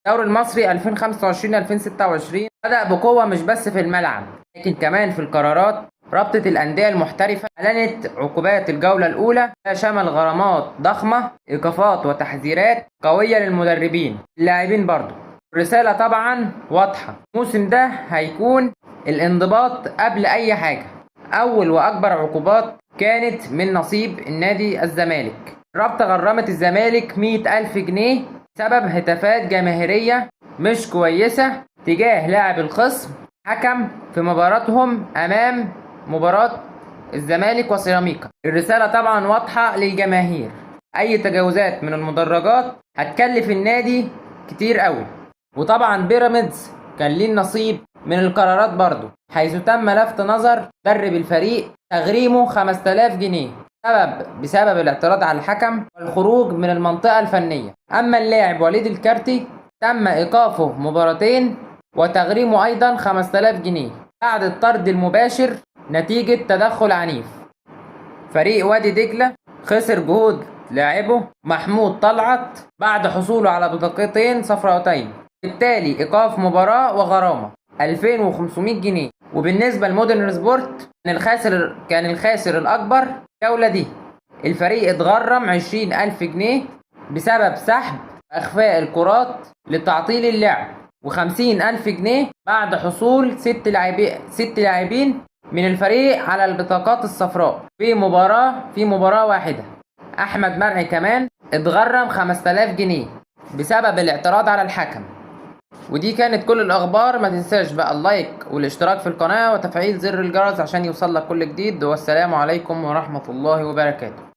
الدوري المصري 2025-2026 بدأ بقوة مش بس في الملعب لكن كمان في القرارات. رابطة الأندية المحترفة أعلنت عقوبات الجولة الأولى شمل غرامات ضخمة، إيقافات وتحذيرات قوية للمدربين اللاعبين برضو. الرسالة طبعا واضحة، الموسم ده هيكون الانضباط قبل أي حاجة. أول وأكبر عقوبات كانت من نصيب النادي الزمالك. الرابطة غرمت الزمالك 100,000 جنيه بسبب هتافات جماهيرية مش كويسة تجاه لاعب الخصم حكم في مباراتهم أمام مباراة الزمالك وسيراميكا. الرسالة طبعا واضحة للجماهير، أي تجاوزات من المدرجات هتكلف النادي كتير قوي. وطبعا بيراميدز كان ليه النصيب من القرارات برضو، حيث تم لفت نظر مدرب الفريق تغريمه 5000 جنيه بسبب الاعتراض على الحكم والخروج من المنطقة الفنية. أما اللاعب وليد الكارتي تم إيقافه مباراتين وتغريمه أيضا 5000 جنيه بعد الطرد المباشر نتيجة تدخل عنيف. فريق وادي دجلة خسر جهود لاعبه محمود طلعت بعد حصوله على بطاقتين صفراوتين، بالتالي إيقاف مباراة وغرامة 2500 جنيه. وبالنسبة لمودرن سبورت كان الخاسر الأكبر الجولة دي. الفريق اتغرم 20,000 جنيه بسبب سحب وإخفاء الكرات لتعطيل اللعب، و50,000 جنيه بعد حصول 6 لاعبين من الفريق على البطاقات الصفراء في مباراة واحدة. أحمد مرعي كمان اتغرم 5000 جنيه بسبب الاعتراض على الحكم. ودي كانت كل الأخبار. ما تنساش بقى اللايك والاشتراك في القناة وتفعيل زر الجرس عشان يوصلك كل جديد. والسلام عليكم ورحمة الله وبركاته.